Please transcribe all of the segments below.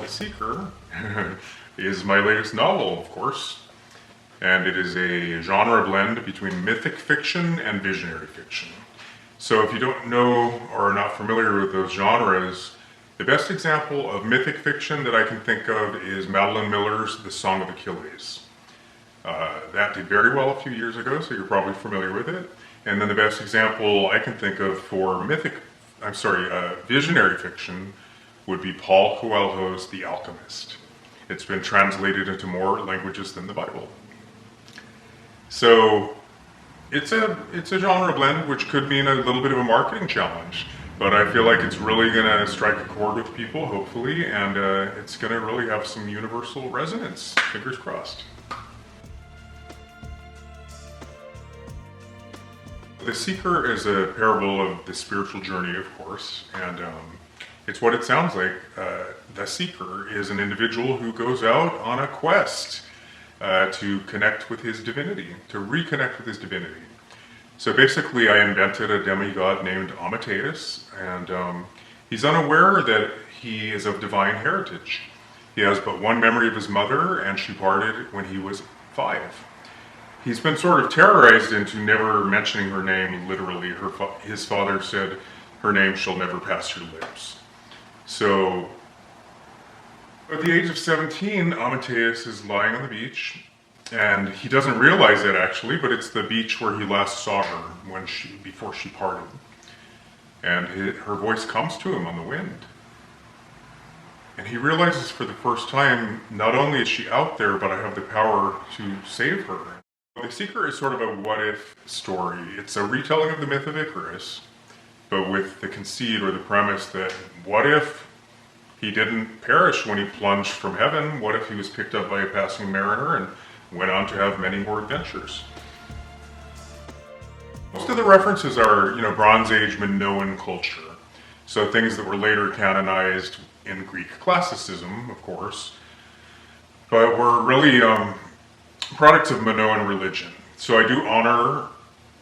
The Seeker is my latest novel, of course, and it is a genre blend between mythic fiction and visionary fiction. So if you don't know or are not familiar with those genres, the best example of mythic fiction that I can think of is Madeline Miller's The Song of Achilles. That did very well a few years ago, so you're probably familiar with it. And then the best example I can think of for visionary fiction would be Paul Coelho's The Alchemist. It's been translated into more languages than the Bible. So it's a genre blend, which could mean a little bit of a marketing challenge, but I feel like it's really going to strike a chord with people, hopefully, and it's going to really have some universal resonance. Fingers crossed. The Seeker is a parable of the spiritual journey, of course, and it's what it sounds like. The Seeker is an individual who goes out on a quest to connect with his divinity, to reconnect with his divinity. So basically, I invented a demigod named Amadeus, and he's unaware that he is of divine heritage. He has but one memory of his mother, and she parted when he was 5. He's been sort of terrorized into never mentioning her name literally. His father said, "Her name shall never pass your lips." So, at the age of 17, Amadeus is lying on the beach, and he doesn't realize it actually, but it's the beach where he last saw her before she parted. And her voice comes to him on the wind. And he realizes for the first time, not only is she out there, but I have the power to save her. The Seeker is sort of a what-if story. It's a retelling of the myth of Icarus, but with the conceit or the premise that what if he didn't perish when he plunged from heaven? What if he was picked up by a passing mariner and went on to have many more adventures? Most of the references are, Bronze Age Minoan culture. So things that were later canonized in Greek classicism, of course, but were really products of Minoan religion. So I do honor,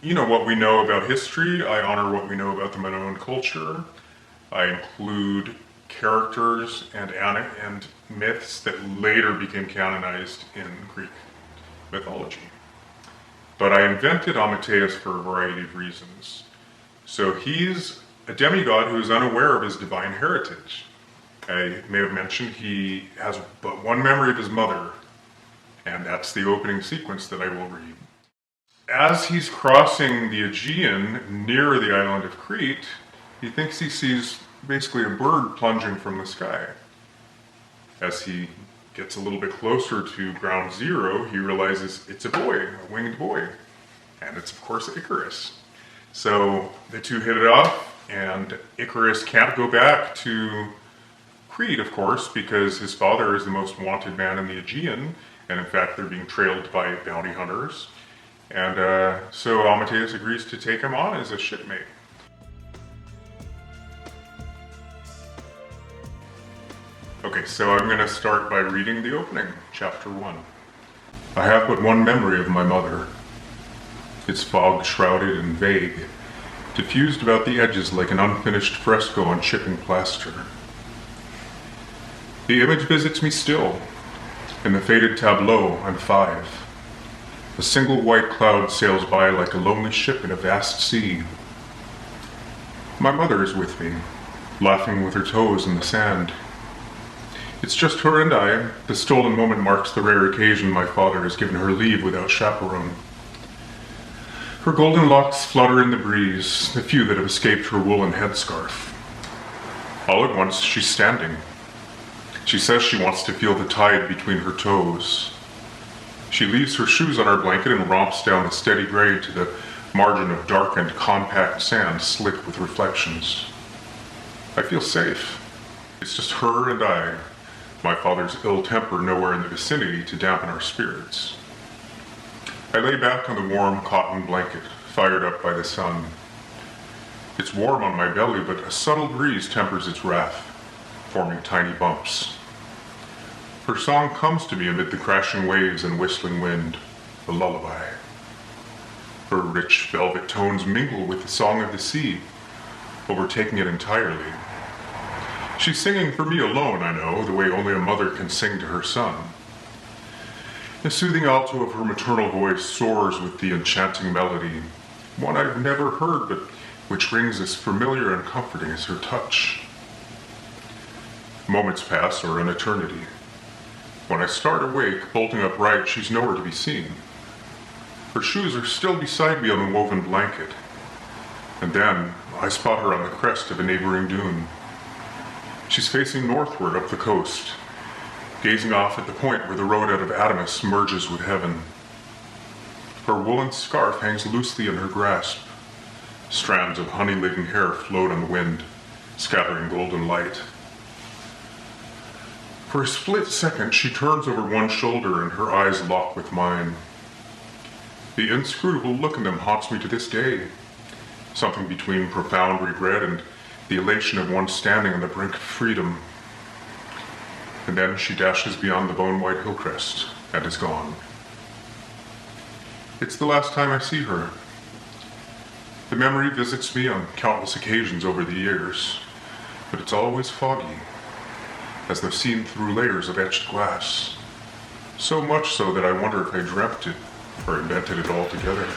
what we know about history. I honor what we know about the Minoan culture. I include characters and myths that later became canonized in Greek mythology. But I invented Amadeus for a variety of reasons. So he's a demigod who is unaware of his divine heritage. I may have mentioned he has but one memory of his mother, and that's the opening sequence that I will read. As he's crossing the Aegean near the island of Crete, he thinks he sees basically a bird plunging from the sky. As he gets a little bit closer to ground zero, he realizes it's a boy, a winged boy. And it's, of course, Icarus. So the two hit it off, and Icarus can't go back to Crete, of course, because his father is the most wanted man in the Aegean, and in fact they're being trailed by bounty hunters. And so Amadeus agrees to take him on as a shipmate. Okay, so I'm going to start by reading the opening, chapter 1. I have but one memory of my mother. It's fog-shrouded and vague, diffused about the edges like an unfinished fresco on chipping plaster. The image visits me still. In the faded tableau, I'm 5. A single white cloud sails by like a lonely ship in a vast sea. My mother is with me, laughing with her toes in the sand. It's just her and I. The stolen moment marks the rare occasion my father has given her leave without chaperone. Her golden locks flutter in the breeze, the few that have escaped her woolen headscarf. All at once, she's standing. She says she wants to feel the tide between her toes. She leaves her shoes on our blanket and romps down the steady grade to the margin of darkened, compact sand slick with reflections. I feel safe. It's just her and I. My father's ill temper nowhere in the vicinity to dampen our spirits. I lay back on the warm cotton blanket, fired up by the sun. It's warm on my belly, but a subtle breeze tempers its wrath, forming tiny bumps. Her song comes to me amid the crashing waves and whistling wind, a lullaby. Her rich velvet tones mingle with the song of the sea, overtaking it entirely. She's singing for me alone, I know, the way only a mother can sing to her son. The soothing alto of her maternal voice soars with the enchanting melody, one I've never heard but which rings as familiar and comforting as her touch. Moments pass, or an eternity. When I start awake, bolting upright, she's nowhere to be seen. Her shoes are still beside me on the woven blanket. And then I spot her on the crest of a neighboring dune. She's facing northward up the coast, gazing off at the point where the road out of Adamus merges with heaven. Her woolen scarf hangs loosely in her grasp. Strands of honey-laden hair float on the wind, scattering golden light. For a split second, she turns over one shoulder and her eyes lock with mine. The inscrutable look in them haunts me to this day, something between profound regret and the elation of one standing on the brink of freedom. And then she dashes beyond the bone-white hillcrest and is gone. It's the last time I see her. The memory visits me on countless occasions over the years, but it's always foggy, as though seen through layers of etched glass. So much so that I wonder if I dreamt it or invented it all together.